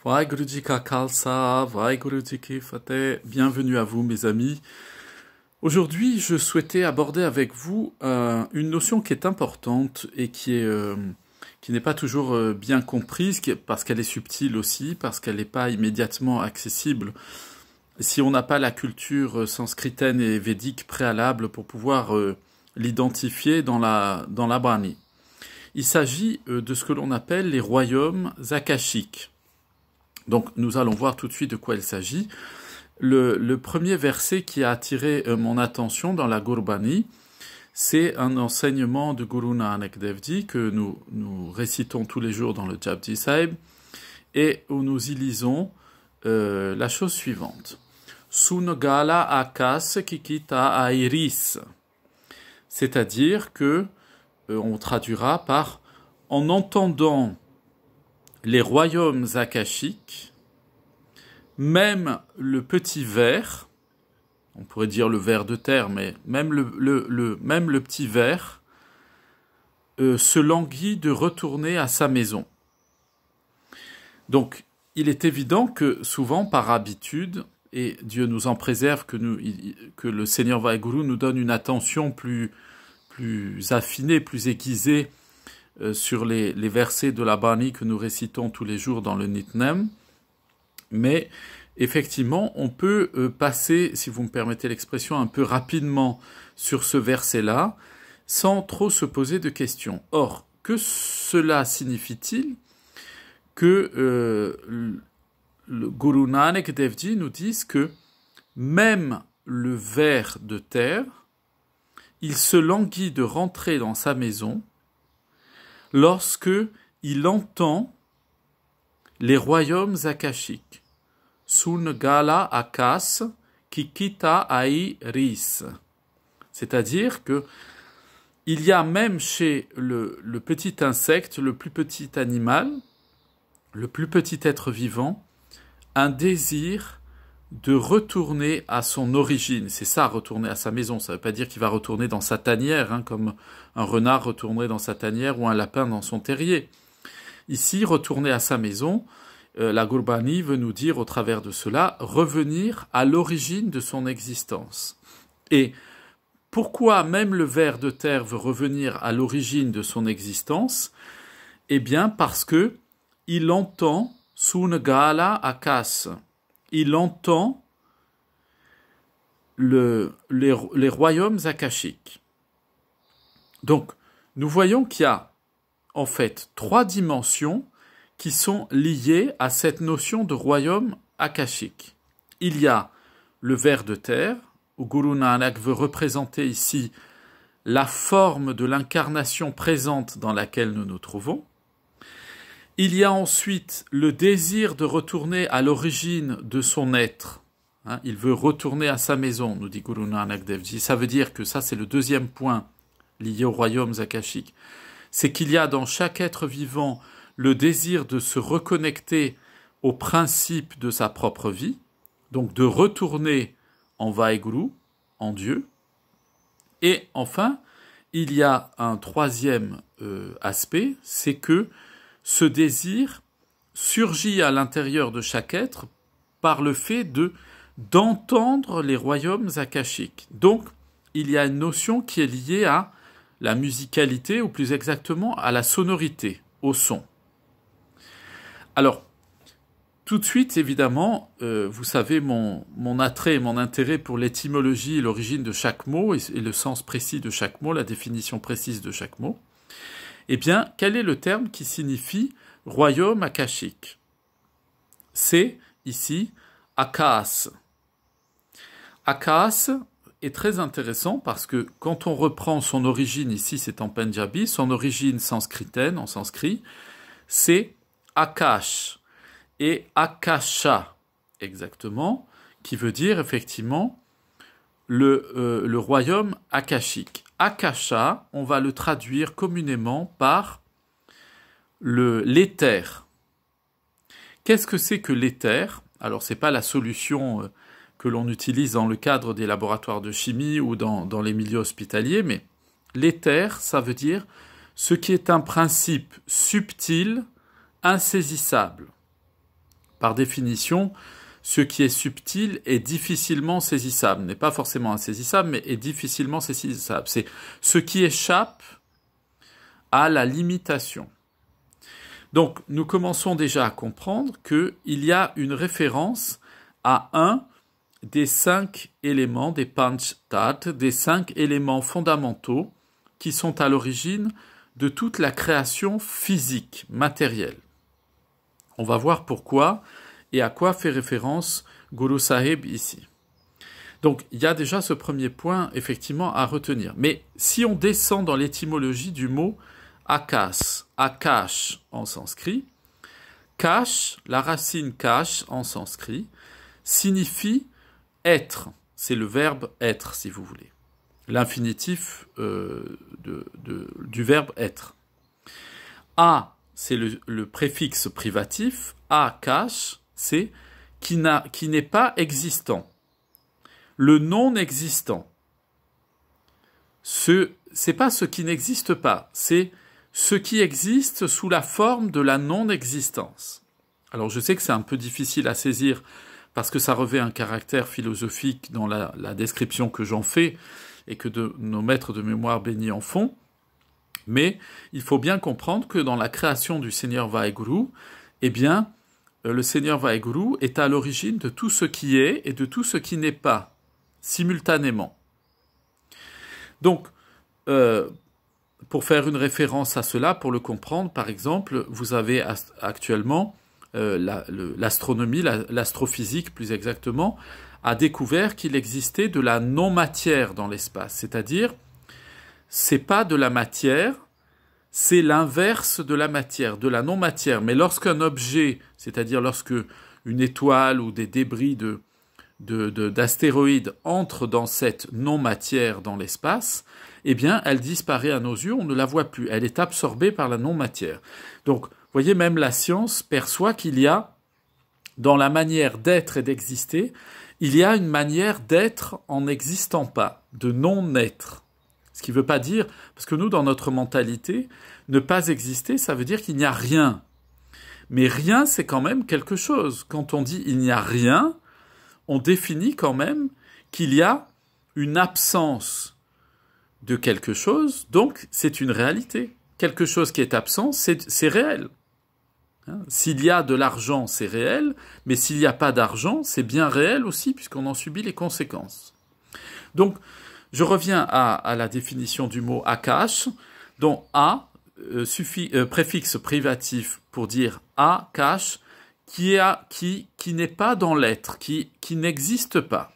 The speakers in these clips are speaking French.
Waheguru Ji Ka Khalsa, Waheguru Ji Ki Fateh. Bienvenue à vous, mes amis. Aujourd'hui, je souhaitais aborder avec vous une notion qui est importante et qui n'est pas toujours bien comprise, parce qu'elle est subtile aussi, parce qu'elle n'est pas immédiatement accessible si on n'a pas la culture sanskritaine et védique préalable pour pouvoir l'identifier dans la Bani. Il s'agit de ce que l'on appelle les royaumes akashiques. Donc nous allons voir tout de suite de quoi il s'agit. Le premier verset qui a attiré mon attention dans la Gurbani, c'est un enseignement de Guru Nanak Dev Ji que nous récitons tous les jours dans le Japji Sahib et où nous y lisons la chose suivante. Sunagala akas kikita airis. C'est-à-dire que on traduira par en entendant les royaumes akashiques, même le petit ver, on pourrait dire le ver de terre, mais même le petit ver se languit de retourner à sa maison. Donc, il est évident que souvent, par habitude, et Dieu nous en préserve, que le Seigneur Waheguru nous donne une attention plus affinée, plus aiguisée sur les versets de la Bani que nous récitons tous les jours dans le Nitnem. Mais effectivement, on peut passer, si vous me permettez l'expression, un peu rapidement sur ce verset-là, sans trop se poser de questions. Or, que cela signifie-t-il que le Guru Nanak Dev Ji nous dise que même le ver de terre, il se languit de rentrer dans sa maison lorsque il entend les royaumes akashiques. Sunagala akas kikita airis. C'est-à-dire que il y a même chez le petit insecte, le plus petit animal, le plus petit être vivant, un désir de retourner à son origine. C'est ça, retourner à sa maison. Ça ne veut pas dire qu'il va retourner dans sa tanière, comme un renard retournerait dans sa tanière ou un lapin dans son terrier. Ici, retourner à sa maison, la Gurbani veut nous dire au travers de cela, revenir à l'origine de son existence. Et pourquoi même le ver de terre veut revenir à l'origine de son existence? Eh bien, parce que il entend Sunagala akas. Il entend les royaumes akashiques. Donc, nous voyons qu'il y a en fait 3 dimensions qui sont liées à cette notion de royaume akashique. Il y a le ver de terre, où Guru Nanak veut représenter ici la forme de l'incarnation présente dans laquelle nous nous trouvons. Il y a ensuite le désir de retourner à l'origine de son être. Il veut retourner à sa maison, nous dit Guru Nanak Dev Ji. Ça veut dire que ça, c'est le deuxième point lié aux royaumes akashiques. C'est qu'il y a dans chaque être vivant le désir de se reconnecter au principe de sa propre vie, donc de retourner en Waheguru, en Dieu. Et enfin, il y a un troisième aspect, c'est que ce désir surgit à l'intérieur de chaque être par le fait d'entendre les royaumes akashiques. Donc, il y a une notion qui est liée à la musicalité, ou plus exactement à la sonorité, au son. Alors, tout de suite, évidemment, vous savez mon attrait et mon intérêt pour l'étymologie et l'origine de chaque mot et le sens précis de chaque mot, la définition précise de chaque mot. Eh bien, quel est le terme qui signifie royaume akashique? C'est ici Akas. Akas est très intéressant parce que quand on reprend son origine, ici c'est en Punjabi, son origine sanskritaine, en sanskrit, c'est Akash et Akasha, exactement, qui veut dire effectivement le royaume akashique. Akasha, on va le traduire communément par l'éther. Qu'est-ce que c'est que l'éther? Alors, ce n'est pas la solution que l'on utilise dans le cadre des laboratoires de chimie ou dans les milieux hospitaliers, mais l'éther, ça veut dire ce qui est un principe subtil, insaisissable. Par définition, ce qui est subtil est difficilement saisissable, n'est pas forcément insaisissable, mais est difficilement saisissable. C'est ce qui échappe à la limitation. Donc, nous commençons déjà à comprendre qu'il y a une référence à un des 5 éléments des Panch Tat, des 5 éléments fondamentaux qui sont à l'origine de toute la création physique, matérielle. On va voir pourquoi et à quoi fait référence Guru Sahib ici. Donc, il y a déjà ce premier point, effectivement, à retenir. Mais si on descend dans l'étymologie du mot Akash, Akash en sanskrit, Kash, la racine Kash en sanskrit, signifie être. C'est le verbe être, si vous voulez. L'infinitif du verbe être. A, c'est le préfixe privatif. Akash, c'est qui n'est pas existant. Le non-existant. C'est pas ce qui n'existe pas, c'est ce qui existe sous la forme de la non-existence. Alors je sais que c'est un peu difficile à saisir parce que ça revêt un caractère philosophique dans la description que j'en fais et que nos maîtres de mémoire bénis en font, mais il faut bien comprendre que dans la création du Seigneur Vaheguru, eh bien, le Seigneur Vaheguru est à l'origine de tout ce qui est et de tout ce qui n'est pas, simultanément. Donc, pour faire une référence à cela, pour le comprendre, par exemple, vous avez actuellement l'astronomie, l'astrophysique plus exactement, a découvert qu'il existait de la non-matière dans l'espace, c'est-à-dire, c'est pas de la matière, c'est l'inverse de la matière, de la non-matière. Mais lorsqu'un objet, c'est-à-dire lorsque une étoile ou des débris d'astéroïdes entrent dans cette non-matière dans l'espace, eh bien, elle disparaît à nos yeux, on ne la voit plus. Elle est absorbée par la non-matière. Donc, vous voyez, même la science perçoit qu'il y a, dans la manière d'être et d'exister, il y a une manière d'être en n'existant pas, de non-être. Ce qui ne veut pas dire, parce que nous, dans notre mentalité, ne pas exister, ça veut dire qu'il n'y a rien. Mais rien, c'est quand même quelque chose. Quand on dit il n'y a rien, on définit quand même qu'il y a une absence de quelque chose, donc c'est une réalité. Quelque chose qui est absent, c'est réel. S'il y a de l'argent, c'est réel, mais s'il n'y a pas d'argent, c'est bien réel aussi, puisqu'on en subit les conséquences. Donc, je reviens à la définition du mot Akash, dont A, préfixe privatif pour dire Akash, qui n'est pas dans l'être, qui n'existe pas,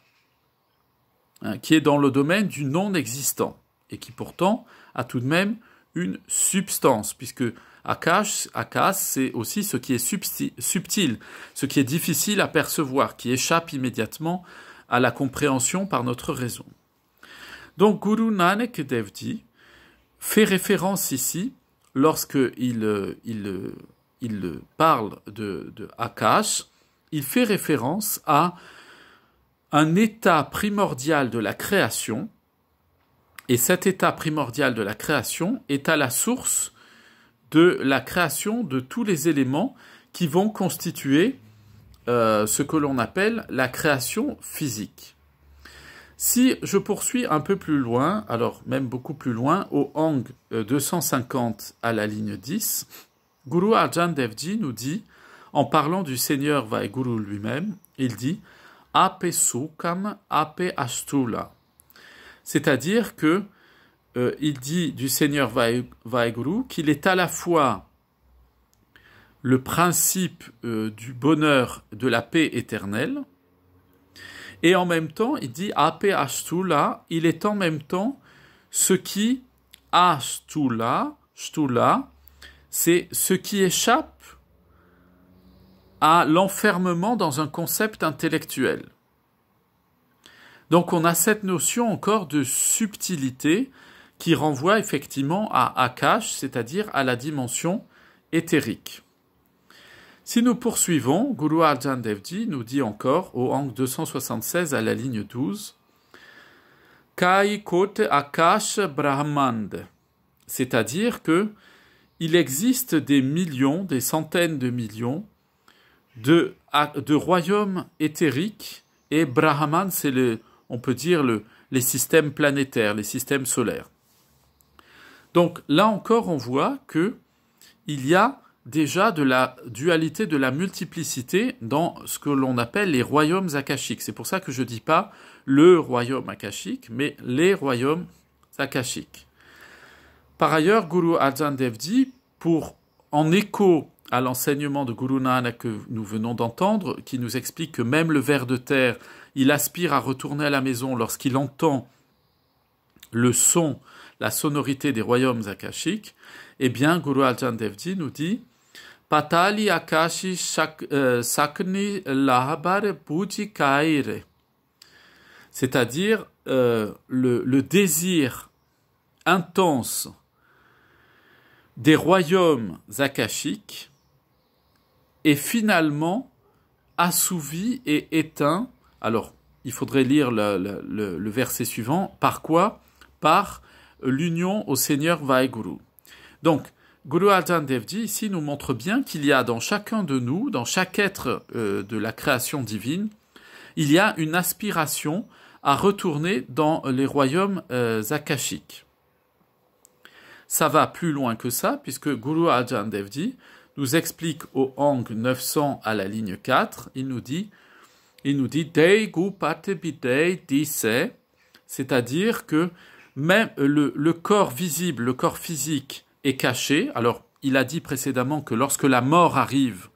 qui est dans le domaine du non-existant, et qui pourtant a tout de même une substance, puisque Akash, c'est aussi ce qui est subtil, ce qui est difficile à percevoir, qui échappe immédiatement à la compréhension par notre raison. Donc Guru Nanak Dev Ji fait référence ici, lorsqu'il parle de Akash, il fait référence à un état primordial de la création, et cet état primordial de la création est à la source de la création de tous les éléments qui vont constituer ce que l'on appelle la création physique. Si je poursuis un peu plus loin, alors même beaucoup plus loin, au Ang 250 à la ligne 10, Guru Arjan Dev Ji nous dit, en parlant du Seigneur Vaheguru lui-même, il dit « Ape Sukam, Ape Ashtula ». C'est-à-dire que il dit du Seigneur Vaheguru qu'il est à la fois le principe du bonheur, de la paix éternelle, et en même temps, il dit Ape Ashtula, il est en même temps ce qui Ashtula, c'est ce qui échappe à l'enfermement dans un concept intellectuel. Donc on a cette notion encore de subtilité qui renvoie effectivement à Akash, c'est-à-dire à la dimension éthérique. Si nous poursuivons, Guru Arjan Dev Ji nous dit encore, au Ang 276 à la ligne 12, Kai Kote Akash Brahmand, c'est-à-dire que il existe des millions, des centaines de millions de royaumes éthériques, et Brahman, c'est on peut dire les systèmes planétaires, les systèmes solaires. Donc là encore, on voit que il y a déjà de la dualité, de la multiplicité dans ce que l'on appelle les royaumes akashiques. C'est pour ça que je ne dis pas le royaume akashique, mais les royaumes akashiques. Par ailleurs, Guru Arjan Dev Ji, en écho à l'enseignement de Guru Nanak que nous venons d'entendre, qui nous explique que même le ver de terre, il aspire à retourner à la maison lorsqu'il entend le son, la sonorité des royaumes akashiques, eh bien, Guru Arjan Dev Ji nous dit Patali Akashi Sakni Lahabar Puji Kaire, c'est-à-dire le désir intense des royaumes akashiques est finalement assouvi et éteint. Alors, il faudrait lire le verset suivant. Par quoi? Par l'union au Seigneur Vaheguru. Donc, Guru Arjan Dev Ji ici nous montre bien qu'il y a dans chacun de nous, dans chaque être de la création divine, il y a une aspiration à retourner dans les royaumes akashiques. Ça va plus loin que ça, puisque Guru Arjan Dev Ji nous explique au Hang 900 à la ligne 4, il nous dit Dei gu pate bidei dise, c'est-à-dire que même le corps visible, le corps physique est caché. Alors, il a dit précédemment que lorsque la mort arrive,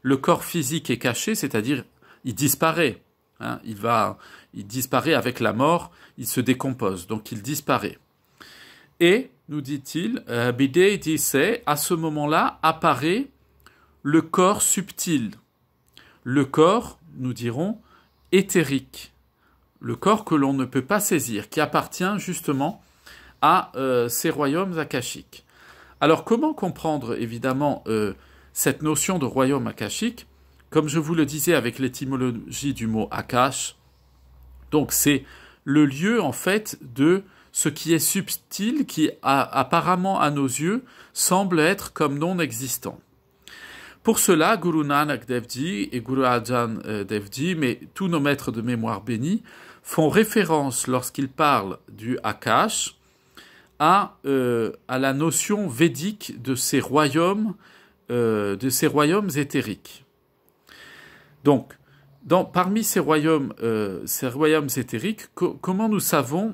le corps physique est caché, c'est-à-dire il disparaît. Hein, il disparaît avec la mort, il se décompose, donc il disparaît. Et, nous dit-il, Bidei dise, à ce moment-là apparaît le corps subtil, le corps, nous dirons, éthérique, le corps que l'on ne peut pas saisir, qui appartient justement à ces royaumes akashiques. Alors, comment comprendre, évidemment, cette notion de royaume akashique? Comme je vous le disais avec l'étymologie du mot Akash, donc c'est le lieu, en fait, de ce qui est subtil, qui apparemment à nos yeux semble être comme non existant. Pour cela, Guru Nanak Dev Ji et Guru Arjan Dev Ji, mais tous nos maîtres de mémoire bénis, font référence lorsqu'ils parlent du Akash à la notion védique de ces royaumes éthériques. Donc, parmi ces royaumes éthériques, comment nous savons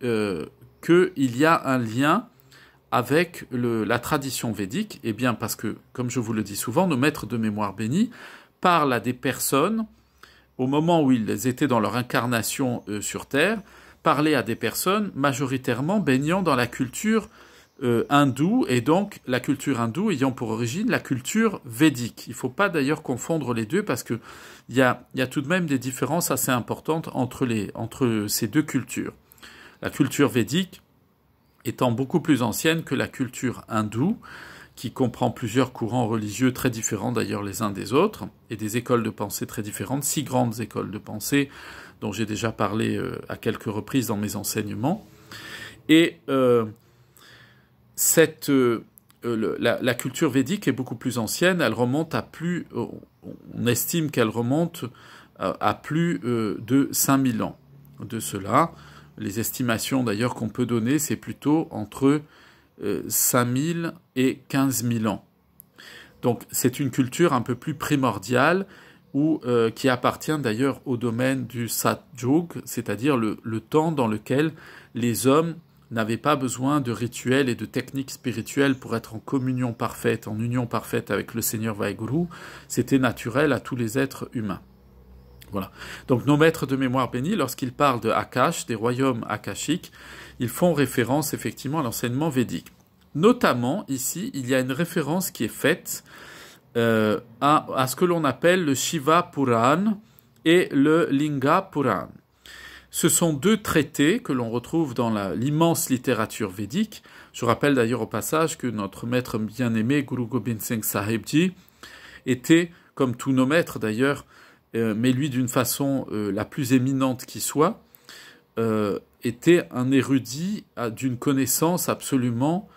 qu'il y a un lien avec la tradition védique? Eh bien, parce que, comme je vous le dis souvent, nos maîtres de mémoire bénis parlent à des personnes, au moment où ils étaient dans leur incarnation sur Terre, parlaient à des personnes majoritairement baignant dans la culture hindoue, et donc la culture hindoue ayant pour origine la culture védique. Il ne faut pas d'ailleurs confondre les deux, parce qu'il y a tout de même des différences assez importantes entre ces deux cultures. La culture védique étant beaucoup plus ancienne que la culture hindoue, qui comprend plusieurs courants religieux très différents d'ailleurs les uns des autres, et des écoles de pensée très différentes, 6 grandes écoles de pensée dont j'ai déjà parlé à quelques reprises dans mes enseignements. Et la culture védique est beaucoup plus ancienne, elle remonte on estime qu'elle remonte à plus de 5000 ans. De cela, les estimations d'ailleurs qu'on peut donner, c'est plutôt entre 5000 et 15 000 ans. Donc c'est une culture un peu plus primordiale, qui appartient d'ailleurs au domaine du Satyug, c'est-à-dire le temps dans lequel les hommes n'avaient pas besoin de rituels et de techniques spirituelles pour être en communion parfaite, en union parfaite avec le Seigneur Vaheguru. C'était naturel à tous les êtres humains. Voilà. Donc nos maîtres de mémoire bénis, lorsqu'ils parlent de Akash, des royaumes akashiques, ils font référence effectivement à l'enseignement védique. Notamment, ici, il y a une référence qui est faite à ce que l'on appelle le Shiva Puran et le Linga Puran. Ce sont 2 traités que l'on retrouve dans l'immense littérature védique. Je rappelle d'ailleurs au passage que notre maître bien-aimé, Guru Gobind Singh Sahib Ji, était, comme tous nos maîtres d'ailleurs, mais lui d'une façon la plus éminente qui soit, était un érudit d'une connaissance absolument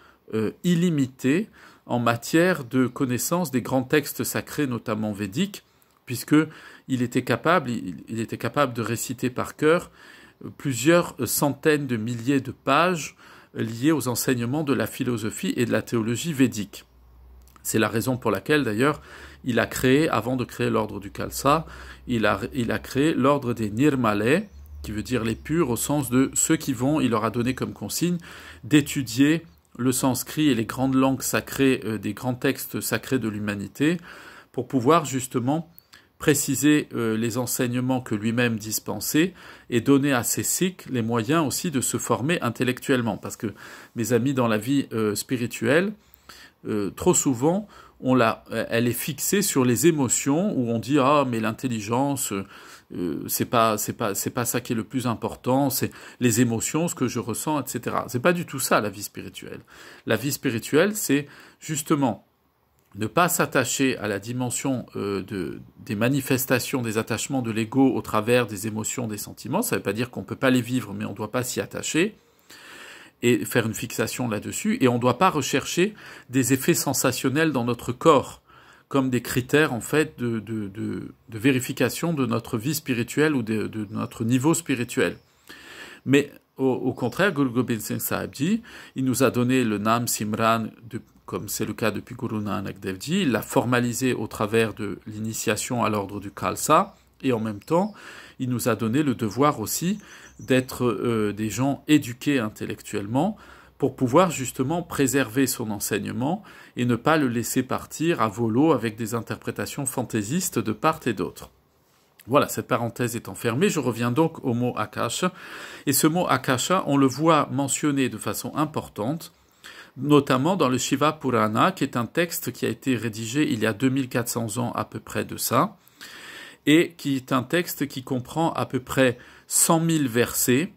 illimitée en matière de connaissance des grands textes sacrés, notamment védiques. puisque il était capable de réciter par cœur plusieurs centaines de milliers de pages liées aux enseignements de la philosophie et de la théologie védique. C'est la raison pour laquelle, d'ailleurs, il a créé, avant de créer l'ordre du Khalsa, il a créé l'ordre des Nirmalais, qui veut dire les purs, au sens de ceux qui vont, il leur a donné comme consigne, d'étudier le sanskrit et les grandes langues sacrées, des grands textes sacrés de l'humanité, pour pouvoir justement préciser les enseignements que lui-même dispensait et donner à ses sikhs les moyens aussi de se former intellectuellement. Parce que, mes amis, dans la vie spirituelle, trop souvent, elle est fixée sur les émotions, où on dit ah mais l'intelligence c'est pas ça qui est le plus important, c'est les émotions, ce que je ressens, etc. C'est pas du tout ça la vie spirituelle. La vie spirituelle, c'est justement ne pas s'attacher à la dimension des manifestations, des attachements de l'ego au travers des émotions, des sentiments. Ça ne veut pas dire qu'on ne peut pas les vivre, mais on ne doit pas s'y attacher et faire une fixation là-dessus. Et on ne doit pas rechercher des effets sensationnels dans notre corps comme des critères en fait de vérification de notre vie spirituelle ou de notre niveau spirituel. Mais au contraire, Guru Gobind Singh Sahib Ji, il nous a donné le Nam Simran, comme c'est le cas depuis Guru Nanak Dev Ji, il l'a formalisé au travers de l'initiation à l'ordre du Khalsa, et en même temps, il nous a donné le devoir aussi d'être des gens éduqués intellectuellement pour pouvoir justement préserver son enseignement et ne pas le laisser partir à volo avec des interprétations fantaisistes de part et d'autre. Voilà, cette parenthèse étant fermée, je reviens donc au mot Akasha. Et ce mot Akasha, on le voit mentionné de façon importante, notamment dans le Shiva Purana, qui est un texte qui a été rédigé il y a 2400 ans à peu près de ça, et qui est un texte qui comprend à peu près 100 000 versets,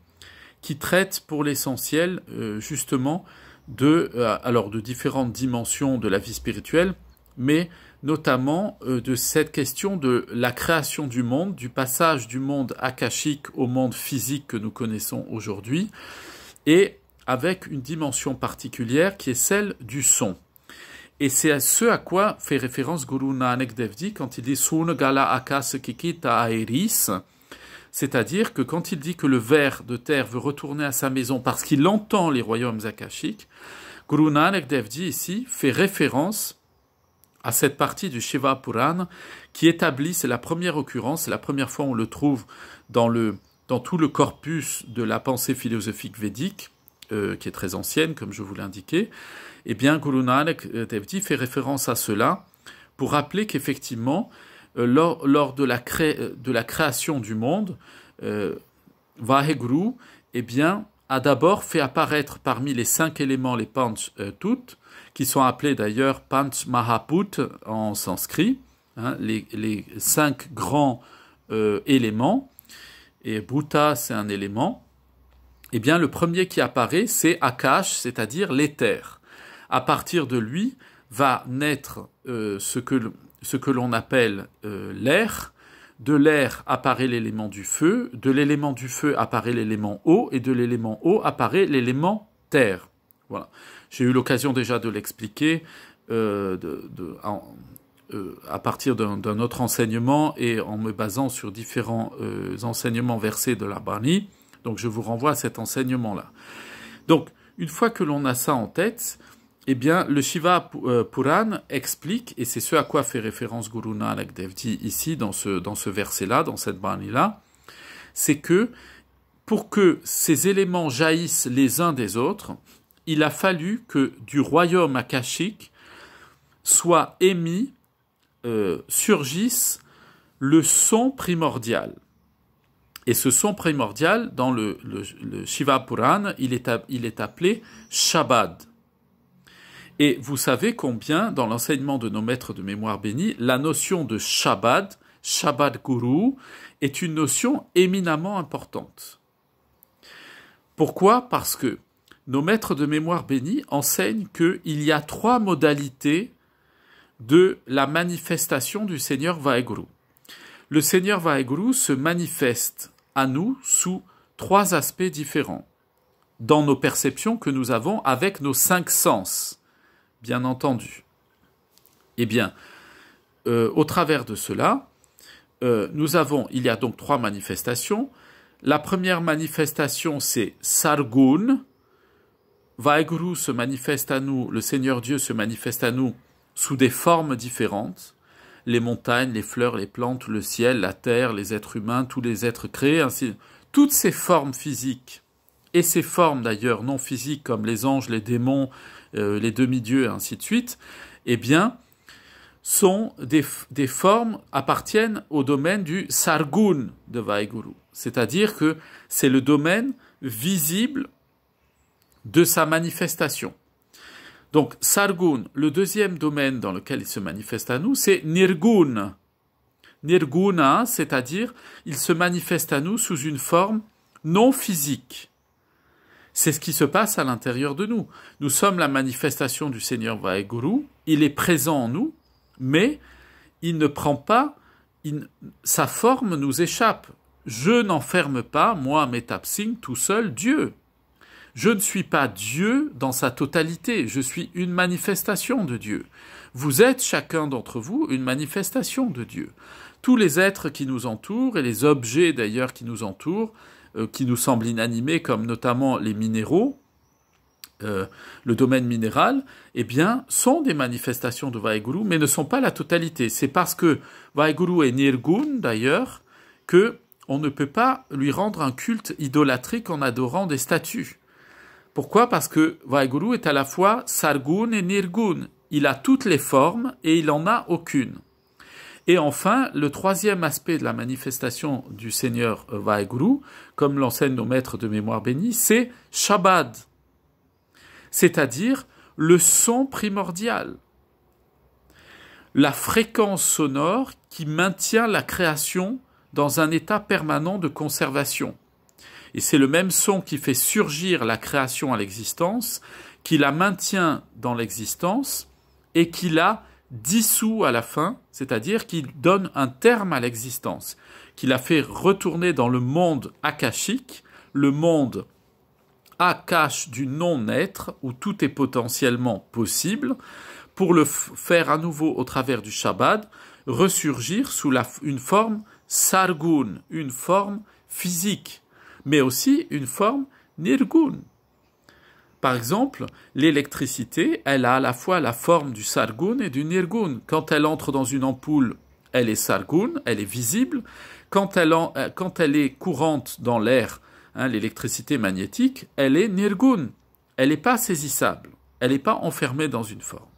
qui traitent pour l'essentiel justement de différentes dimensions de la vie spirituelle, mais notamment de cette question de la création du monde, du passage du monde akashique au monde physique que nous connaissons aujourd'hui, et avec une dimension particulière qui est celle du son. Et c'est à ce à quoi fait référence Guru Nanak Dev Ji quand il dit « Sunagala akas kikita airis », c'est-à-dire que quand il dit que le ver de terre veut retourner à sa maison parce qu'il entend les royaumes akashiques, Guru Nanak Dev Ji ici fait référence à cette partie du Shiva Puran qui établit, c'est la première occurrence, c'est la première fois on le trouve dans tout le corpus de la pensée philosophique védique, qui est très ancienne, comme je vous l'ai indiqué. Eh bien, Guru Nanak Dev Ji fait référence à cela pour rappeler qu'effectivement, lors de la création du monde, Vaheguru, eh bien, a d'abord fait apparaître parmi les 5 éléments, les Panch Tut, qui sont appelés d'ailleurs Panch Mahaput en sanskrit, hein, les 5 grands éléments, et Bhuta c'est un élément, eh bien le premier qui apparaît c'est Akash, c'est-à-dire l'éther. À partir de lui va naître ce que l'on appelle l'air. De l'air apparaît l'élément du feu, de l'élément du feu apparaît l'élément eau, et de l'élément eau apparaît l'élément terre. Voilà. J'ai eu l'occasion déjà de l'expliquer à partir d'un autre enseignement et en me basant sur différents enseignements versés de la Bani. Donc je vous renvoie à cet enseignement-là. Donc, une fois que l'on a ça en tête, eh bien, le Shiva Puran explique, et c'est ce à quoi fait référence Guru Nanak Dev Ji ici, dans ce verset-là, dans cette Bani-là, c'est que pour que ces éléments jaillissent les uns des autres, il a fallu que du royaume akashique soit émis, surgisse le son primordial. Et ce son primordial, dans le Shiva Puran, il est appelé Shabad. Et vous savez combien, dans l'enseignement de nos maîtres de mémoire bénis, la notion de Shabad, Shabad Guru, est une notion éminemment importante. Pourquoi ? Parce que nos maîtres de mémoire bénis enseignent qu'il y a 3 modalités de la manifestation du Seigneur Vaheguru. Le Seigneur Vaheguru se manifeste à nous sous 3 aspects différents, dans nos perceptions que nous avons avec nos 5 sens. Bien entendu. Eh bien, au travers de cela, il y a donc 3 manifestations. La première manifestation, c'est Sargun. Vaheguru se manifeste à nous, le Seigneur Dieu se manifeste à nous sous des formes différentes. Les montagnes, les fleurs, les plantes, le ciel, la terre, les êtres humains, tous les êtres créés, ainsi. Toutes ces formes physiques, et ces formes d'ailleurs non physiques comme les anges, les démons, les demi-dieux, et ainsi de suite, eh bien, sont des formes, appartiennent au domaine du Sargun de Vaheguru. C'est-à-dire que c'est le domaine visible de sa manifestation. Donc, Sargun, le deuxième domaine dans lequel il se manifeste à nous, c'est Nirgun. Nirguna, c'est-à-dire, il se manifeste à nous sous une forme non physique. C'est ce qui se passe à l'intérieur de nous. Nous sommes la manifestation du Seigneur Vaheguru, il est présent en nous, mais il ne prend pas, sa forme nous échappe. Je n'enferme pas, moi, Metap Singh, tout seul, Dieu. Je ne suis pas Dieu dans sa totalité, je suis une manifestation de Dieu. Vous êtes, chacun d'entre vous, une manifestation de Dieu. Tous les êtres qui nous entourent, et les objets d'ailleurs qui nous entourent, qui nous semblent inanimés, comme notamment les minéraux, le domaine minéral, eh bien, sont des manifestations de Vaheguru, mais ne sont pas la totalité. C'est parce que Vaheguru est Nirgun, d'ailleurs, que on ne peut pas lui rendre un culte idolâtrique en adorant des statues. Pourquoi? Parce que Vaheguru est à la fois Sargun et Nirgun. Il a toutes les formes et il n'en a aucune. Et enfin, le troisième aspect de la manifestation du Seigneur Vaheguru, comme l'enseignent nos maîtres de mémoire bénis, c'est Shabad, c'est-à-dire le son primordial, la fréquence sonore qui maintient la création dans un état permanent de conservation. Et c'est le même son qui fait surgir la création à l'existence, qui la maintient dans l'existence et qui la dissout à la fin, c'est-à-dire qui donne un terme à l'existence, qui la fait retourner dans le monde akashique, le monde akash du non-être, où tout est potentiellement possible, pour le faire à nouveau au travers du Shabad, ressurgir sous une forme sargun, une forme physique, mais aussi une forme nirgun. Par exemple, l'électricité, elle a à la fois la forme du sargun et du nirgun. Quand elle entre dans une ampoule, elle est sargun, elle est visible. Quand elle est courante dans l'air, l'électricité magnétique, elle est nirgun. Elle n'est pas saisissable. Elle n'est pas enfermée dans une forme.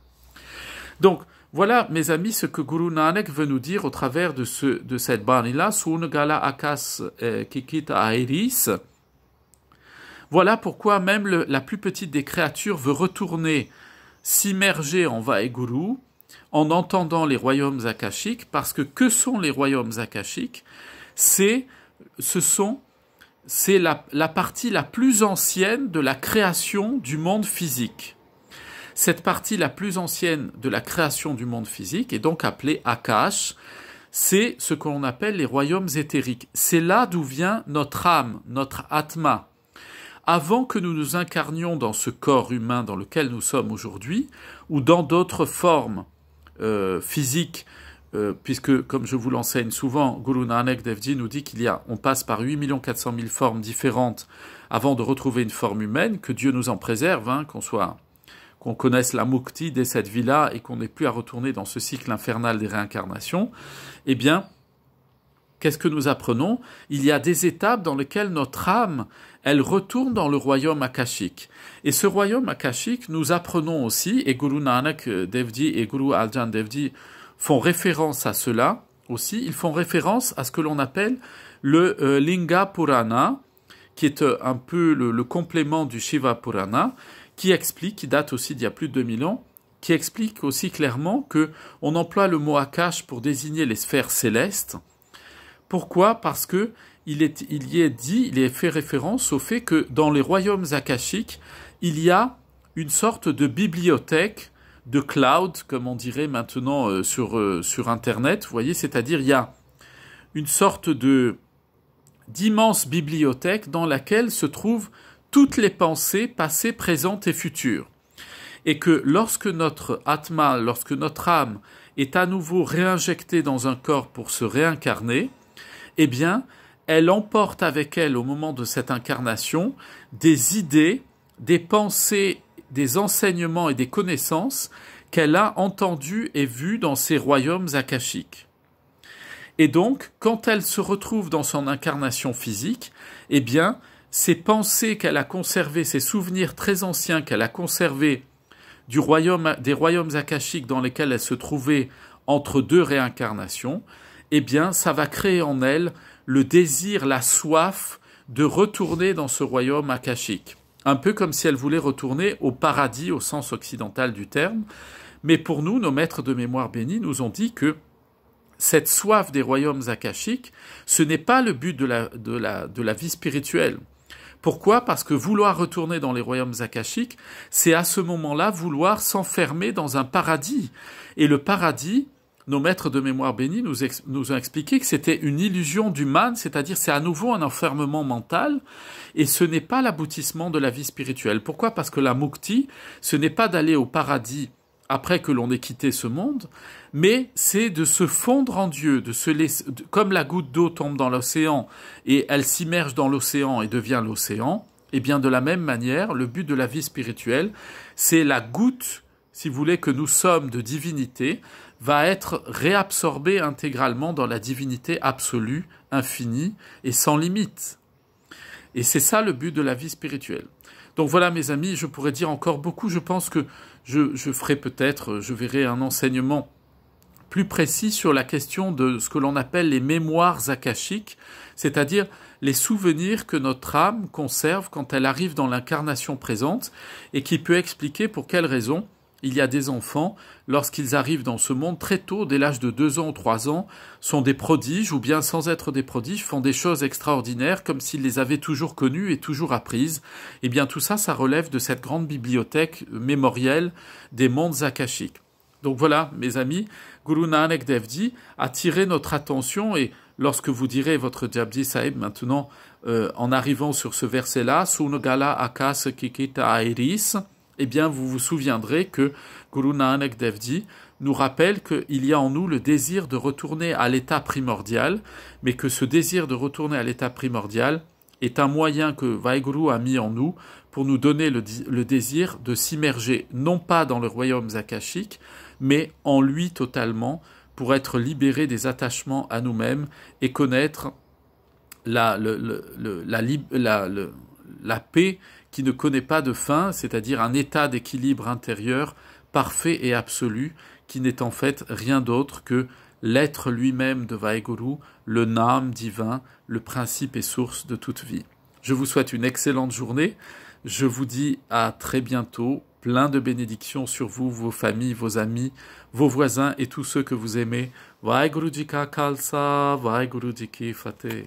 Donc, voilà, mes amis, ce que Guru Nanak veut nous dire au travers de cette bani-là, Sunagala Akas Kikita Airis. Voilà pourquoi même la plus petite des créatures veut retourner, s'immerger en Vaheguru, en entendant les royaumes akashiques, parce que sont les royaumes akashiques? C'est la partie la plus ancienne de la création du monde physique. Cette partie la plus ancienne de la création du monde physique est donc appelée Akash. C'est ce qu'on appelle les royaumes éthériques. C'est là d'où vient notre âme, notre Atma. Avant que nous nous incarnions dans ce corps humain dans lequel nous sommes aujourd'hui, ou dans d'autres formes physiques, puisque, comme je vous l'enseigne souvent, Guru Nanak Dev Ji nous dit on passe par 8 400 000 formes différentes avant de retrouver une forme humaine, que Dieu nous en préserve, qu'on connaisse la mukti dès cette vie-là et qu'on n'ait plus à retourner dans ce cycle infernal des réincarnations. Eh bien, qu'est-ce que nous apprenons? Il y a des étapes dans lesquelles notre âme, elle retourne dans le royaume akashique. Et ce royaume akashique, nous apprenons aussi, et Guru Nanak Dev Ji et Guru Arjan Dev Ji font référence à cela aussi, ils font référence à ce que l'on appelle le Linga Purana, qui est un peu le complément du Shiva Purana, qui date aussi d'il y a plus de 2000 ans, qui explique aussi clairement que on emploie le mot Akash pour désigner les sphères célestes. Pourquoi? Parce que il est fait référence au fait que dans les royaumes akashiques, il y a une sorte de bibliothèque, de cloud, comme on dirait maintenant sur Internet, vous voyez, c'est-à-dire il y a une sorte d'immense bibliothèque dans laquelle se trouvent toutes les pensées passées, présentes et futures. Et que lorsque notre Atma, lorsque notre âme est à nouveau réinjectée dans un corps pour se réincarner, eh bien, elle emporte avec elle, au moment de cette incarnation, des idées, des pensées, des enseignements et des connaissances qu'elle a entendues et vues dans ses royaumes akashiques. Et donc, quand elle se retrouve dans son incarnation physique, eh bien, ces pensées qu'elle a conservées, ces souvenirs très anciens qu'elle a conservés des royaumes akashiques dans lesquels elle se trouvait entre deux réincarnations, eh bien, ça va créer en elle le désir, la soif de retourner dans ce royaume akashique. Un peu comme si elle voulait retourner au paradis au sens occidental du terme. Mais pour nous, nos maîtres de mémoire bénis nous ont dit que cette soif des royaumes akashiques, ce n'est pas le but de la vie spirituelle. Pourquoi? Parce que vouloir retourner dans les royaumes akashiques, c'est à ce moment-là vouloir s'enfermer dans un paradis. Et le paradis, nos maîtres de mémoire bénis nous ont expliqué que c'était une illusion du man, c'est-à-dire c'est à nouveau un enfermement mental, et ce n'est pas l'aboutissement de la vie spirituelle. Pourquoi? Parce que la mukti, ce n'est pas d'aller au paradis après que l'on ait quitté ce monde, mais c'est de se fondre en Dieu, de se laisser, comme la goutte d'eau tombe dans l'océan et elle s'immerge dans l'océan et devient l'océan, et bien de la même manière, le but de la vie spirituelle, c'est la goutte, si vous voulez, que nous sommes de divinité, va être réabsorbée intégralement dans la divinité absolue, infinie et sans limite. Et c'est ça le but de la vie spirituelle. Donc voilà mes amis, je pourrais dire encore beaucoup, je pense que je ferai peut-être, je verrai un enseignement plus précis sur la question de ce que l'on appelle les mémoires akashiques, c'est-à-dire les souvenirs que notre âme conserve quand elle arrive dans l'incarnation présente et qui peut expliquer pour quelles raisons il y a des enfants, lorsqu'ils arrivent dans ce monde très tôt, dès l'âge de 2 ans ou 3 ans, sont des prodiges, ou bien sans être des prodiges, font des choses extraordinaires, comme s'ils les avaient toujours connues et toujours apprises. Eh bien tout ça, ça relève de cette grande bibliothèque mémorielle des mondes akashiques. Donc voilà, mes amis, Guru Nanak Dev Ji a tiré notre attention, et lorsque vous direz votre Japji Sahib maintenant, en arrivant sur ce verset-là, Sunagala Akas Kikita Airis, eh bien, vous vous souviendrez que Guru Nanak Dev Ji nous rappelle qu'il y a en nous le désir de retourner à l'état primordial, mais que ce désir de retourner à l'état primordial est un moyen que Vaheguru a mis en nous pour nous donner le désir de s'immerger non pas dans le royaume akashique, mais en lui totalement, pour être libéré des attachements à nous-mêmes et connaître la paix qui ne connaît pas de fin, c'est-à-dire un état d'équilibre intérieur parfait et absolu, qui n'est en fait rien d'autre que l'être lui-même de Vaheguru, le Nam divin, le principe et source de toute vie. Je vous souhaite une excellente journée, je vous dis à très bientôt, plein de bénédictions sur vous, vos familles, vos amis, vos voisins et tous ceux que vous aimez. Vaheguru Ji Ka Khalsa, Vaheguru Ji Ki Fateh.